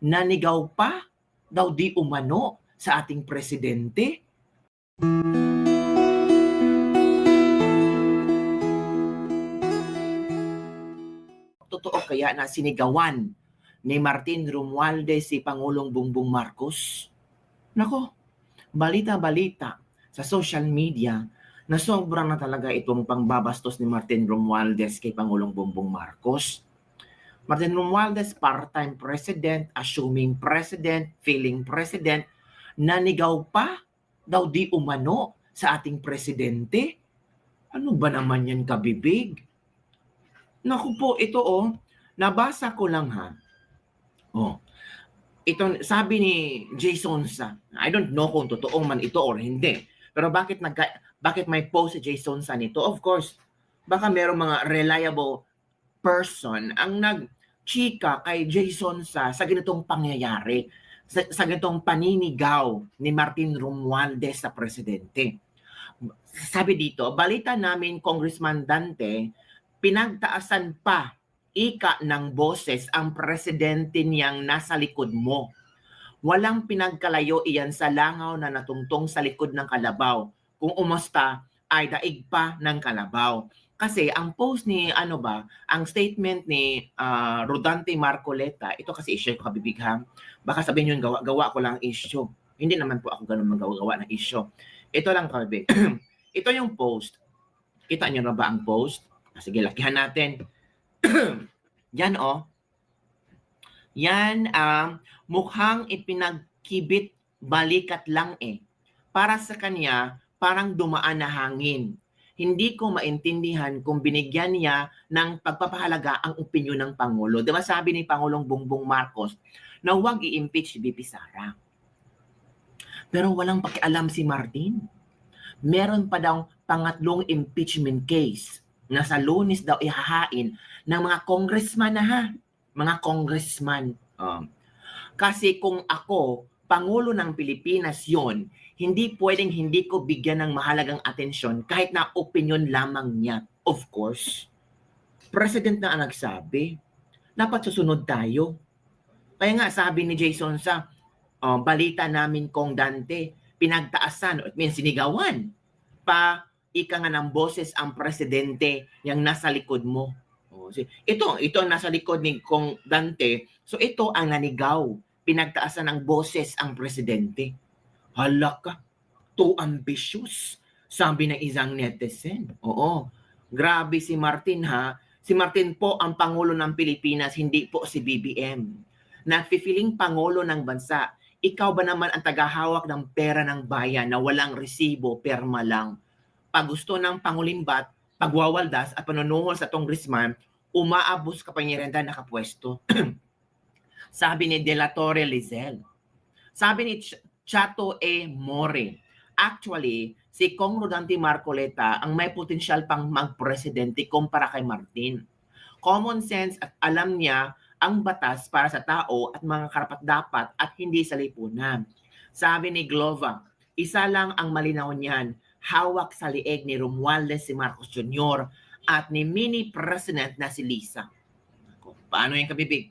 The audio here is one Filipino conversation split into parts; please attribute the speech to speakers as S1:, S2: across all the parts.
S1: Nanigaw pa daw di umano sa ating presidente. Totoo kaya na sinigawan ni Martin Romualdez si Pangulong Bongbong Marcos? Nako, balita-balita sa social media na sobrang na talaga itong pangbabastos ni Martin Romualdez kay Pangulong Bongbong Marcos. Martin Romualdez, part-time president, assuming president, feeling president, nanigaw pa daw di umano sa ating presidente. Ano ba naman yan kabibig? Naku po, ito nabasa ko lang ha. Ito sabi ni Jason Sa. I don't know kung totoo man ito or hindi. Pero bakit may post si Jason Sa nito? Of course, baka merong mga reliable person ang nagchika kay Jason sa ganitong pangyayari, sa ganitong paninigaw ni Martin Romualdez sa presidente. Sabi dito, balita namin Congressman Dante, pinagtaasan pa ika ng boses ang presidente niyang nasa likod mo. Walang pinagkalayo iyan sa langaw na natungtong sa likod ng kalabaw. Kung umusta ay daig pa ng kalabaw. Kasi ang post ni ang statement ni Rodante Marcoleta, ito kasi issue ko kabibig ha. Baka sabihin yun gawa ko lang issue. Hindi naman po ako ganun magawa ng issue. Ito lang kabibig. Ito yung post. Kita niyo na ba ang post? Sige, lakihan natin. Yan Yan mukhang ipinagkibit balikat lang Para sa kanya, parang dumaan na hangin. Hindi ko maintindihan kung binigyan niya ng pagpapahalaga ang opinyon ng Pangulo. Diba sabi ni Pangulong Bongbong Marcos na huwag i-impeach si BP Sara. Pero walang pakialam si Martin. Meron pa daw pangatlong impeachment case na sa Lunes daw ihahain ng mga congressman na ha. Mga congressman. Kasi kung ako, Pangulo ng Pilipinas yon, hindi pwedeng hindi ko bigyan ng mahalagang atensyon kahit na opinion lamang niya. Of course. President na ang nagsabi. Dapat susunod tayo. Kaya nga sabi ni Jason sa balita namin Kong Dante, pinagtaasan, it means sinigawan, pa ika nga ng boses ang presidente yung nasa likod mo. Ito ang nasa likod ni Kong Dante. So ito ang nanigaw. Pinagtaasan ng boses ang presidente. Hala ka, too ambitious, sabi ng isang netizen. Oo, grabe si Martin ha. Si Martin po ang Pangulo ng Pilipinas, hindi po si BBM. Nagpipiling Pangulo ng bansa. Ikaw ba naman ang tagahawak ng pera ng bayan na walang resibo, perma lang? Pag gusto ng pangulimbat, pagwawaldas at panunuhol sa congressman, umaabos kapangyarihan na nakapwesto. Sabi ni De La Torre Lizelle. Sabi ni Chato E. More. Actually, si Kong Rodante Marcoleta ang may potensyal pang magpresidente kumpara kay Martin. Common sense at alam niya ang batas para sa tao at mga karapat-dapat at hindi sa lipunan. Sabi ni Glova, isa lang ang malinaw niyan, hawak sa lieg ni Romualdez si Marcos Jr. at ni mini president na si Lisa. Paano yung kabibig?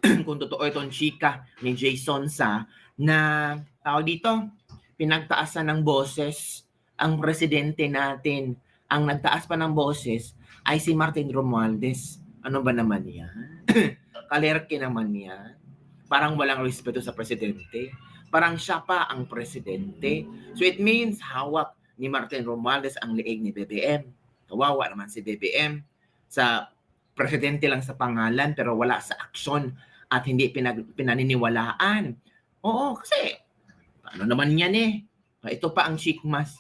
S1: Kung totoo itong chika ni Jason Sa na tao dito, pinagtaasan ng boses ang presidente natin. Ang nagtaas pa ng boses ay si Martin Romualdez. Ano ba naman yan? Kalerke naman yan. Parang walang respeto sa presidente. Parang siya pa ang presidente. So it means hawak ni Martin Romualdez ang liig ni BBM. Kawawa naman si BBM. Sa presidente lang sa pangalan pero wala sa aksyon at hindi pinaniniwalaan. Oo, kasi ano naman yan Ito pa ang chismis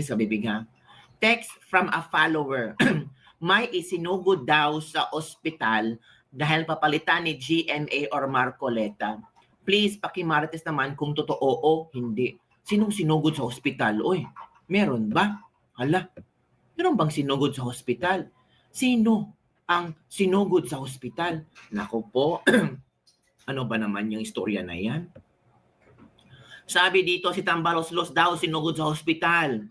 S1: sa bibig ha. Text from a follower. May isinugod daw sa ospital dahil papalitan ni GMA or Marcoleta. Please, pakimarites naman kung totoo o hindi. Sinong sinugod sa ospital? Oy, meron ba? Hala, meron bang sinugod sa ospital? Sino ang sinugod sa ospital? Nako po, ano ba naman yung istorya na yan? Sabi dito si Tambaloslos daw sinugod sa ospital.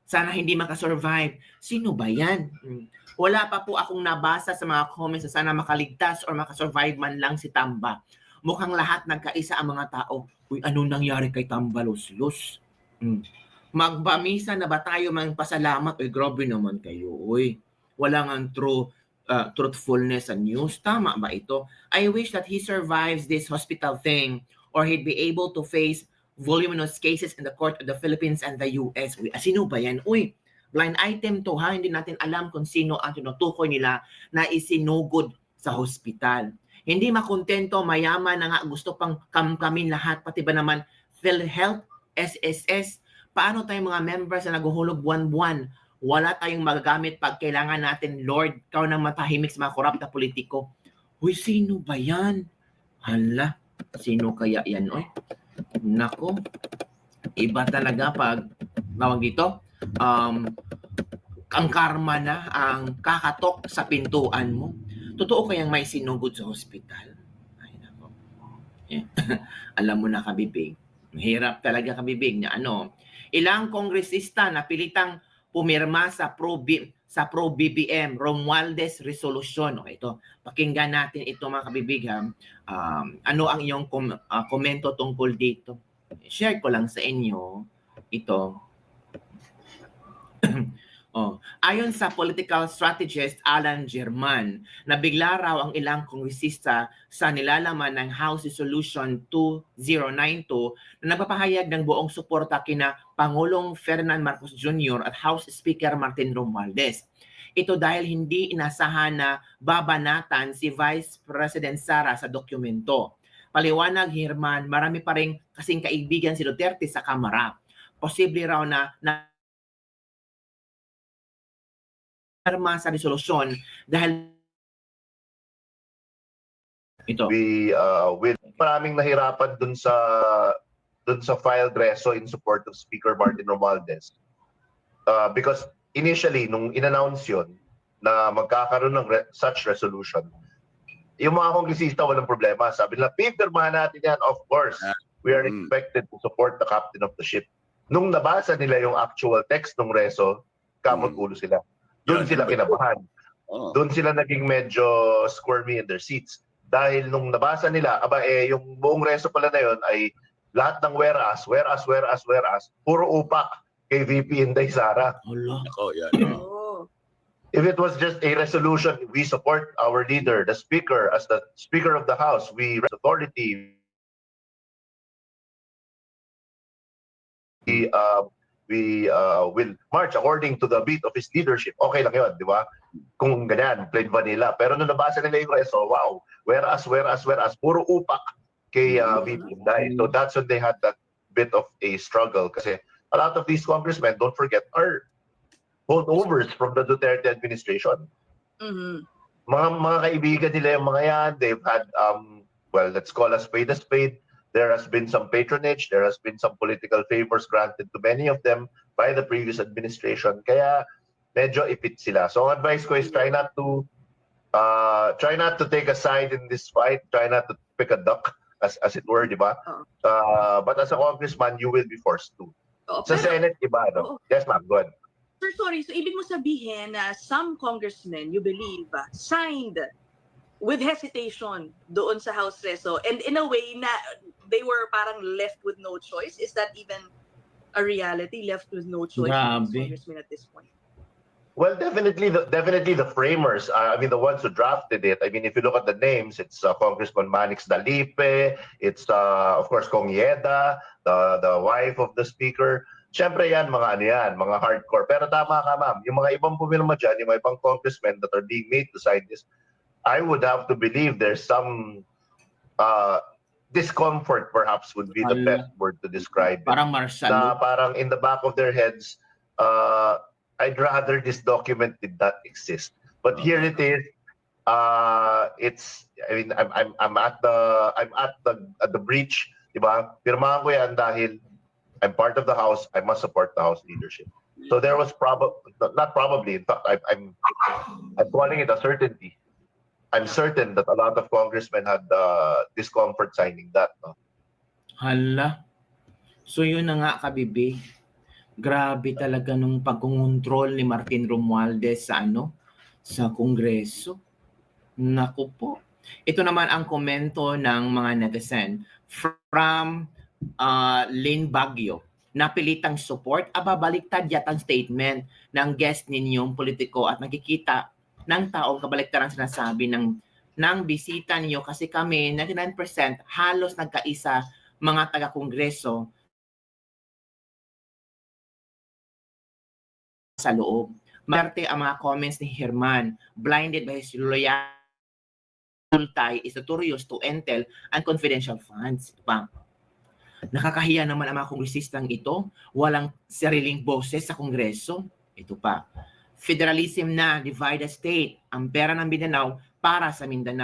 S1: Sana hindi makasurvive. Sino ba yan? Wala pa po akong nabasa sa mga comments na sana makaligtas or makasurvive man lang si Tamba. Mukhang lahat nagkaisa ang mga tao. Uy, ano nangyari kay Tamba Luslus? Magbamisa na ba tayo pasalamat? Uy, grabe naman kayo. Uy, wala nga truthfulness sa news. Tama ba ito? I wish that he survives this hospital thing or he'd be able to face voluminous cases in the court of the Philippines and the US. Uy, sino ba yan? Uy, blind item to ha. Hindi natin alam kung sino ang tinutukoy nila na isinugod sa hospital. Hindi makontento, mayaman na nga, gusto pang kamkamin lahat, pati ba naman PhilHealth, SSS. Paano tayong mga members na naguhulog buwan-buwan? Wala tayong magagamit pag kailangan natin, Lord, ikaw nang matahimik sa mga korap na politiko. Uy, sino ba yan? Hala, sino kaya yan? Uy, nako, iba talaga pag tawag dito, ang karma na ang kakatok sa pintuan mo. Totoo kayang may sinugod sa hospital? Ay, nako. Alam mo na, kabibig. Hirap talaga, kabibig, na ilang kongresista na pilitang pumirma sa pro-BBM Romualdez Resolution. Okay, ito, pakinggan natin ito, mga kabibig. Ano ang iyong komento tungkol dito? Share ko lang sa inyo ito. Ayon sa political strategist Alan German, nabigla raw ang ilang kongresista sa nilalaman ng House Resolution 2092 na nagpapahayag ng buong suporta kina Pangulong Ferdinand Marcos Jr. at House Speaker Martin Romualdez. Ito dahil hindi inasahan na babanatan si Vice President Sara sa dokumento. Paliwanag German, marami pa rin kasing kaibigan si Duterte sa Kamara. Posible raw na sa resolusyon dahil ito.
S2: With maraming nahirapan dun sa filed reso in support of Speaker Martin Romualdez. Because initially, nung in-announce yun, na magkakaroon ng such resolution, yung mga kongresista walang problema. Sabi nila, pipirmahan natin yan, of course. We are expected to support the captain of the ship. Nung nabasa nila yung actual text ng reso, kamot-ulo sila. Doon sila kinabahan. Doon sila naging medyo squirmy in their seats. Dahil nung nabasa nila, yung buong reso pala na yun ay lahat ng whereas, puro upak kay VP Inday Sara. If it was just a resolution, we support our leader, the speaker, as the Speaker of the House, we authority, we will march according to the beat of his leadership. Okay lang yun, di ba? Kung ganyan, plain vanilla. Pero nung nabasa nila yung reso, wow, whereas, puro upak kay VP Inday. So that's when they had that bit of a struggle. Kasi a lot of these congressmen, don't forget, are holdovers from the Duterte administration. Mga kaibigan nila yung mga yan. They've had, well, let's call a spade a spade. There has been some patronage, there has been some political favors granted to many of them by the previous administration. Kaya medyo ipit sila. So ang advice ko is try not to take a side in this fight. Try not to pick a duck, as it were, di ba? But as a congressman, you will be forced to. Sa Senate, iba, no? Yes, ma'am, go ahead.
S3: Sir, sorry. So ibig mo sabihin na some congressmen, you believe, signed with hesitation doon sa House Reso, and in a way na they were parang left with no choice? Is that even a reality, left with no choice for congressmen at this point?
S2: Well, definitely the framers, I mean, the ones who drafted it. I mean, if you look at the names, it's Congressman Manix Dalipe, it's of course Kong Yeda, the wife of the speaker. Siyempre yan, mga hardcore. Pero tama ka, ma'am, yung mga ibang pumirma dyan, yung mga ibang congressmen that are being made to sign this, I would have to believe there's some discomfort, perhaps would be the best word to describe it.
S1: Parang Marshall.
S2: Na parang in the back of their heads, I'd rather this document did not exist. But here it is. It's, I mean, I'm at the breach, diba? Pirmahan ko yan dahil I'm part of the House. I must support the House leadership. So there was not probably. In fact, I'm calling it a certainty. I'm certain that a lot of congressmen had discomfort signing that. No?
S1: Hala. So yun na nga, kabibi. Grabe talaga nung pagkongontrol ni Martin Romualdez sa Kongreso. Naku po. Ito naman ang komento ng mga netizen from Lynn Baguio. Napilitang support, baliktad yatang statement ng guest ninyong politiko at nakikita ng taong kabaliktaran sinasabi ng bisita niyo kasi kami 99% halos nagkaisa mga taga-kongreso sa loob. Marte ang mga comments ni Herman, blinded by his loyalty is notorious to entail and confidential funds. Nakakahiya naman ang mga kongresistang ito, walang sariling boses sa Kongreso. Ito pa, federalism na, divide the state, ang pera ng Mindanao para sa Mindanao.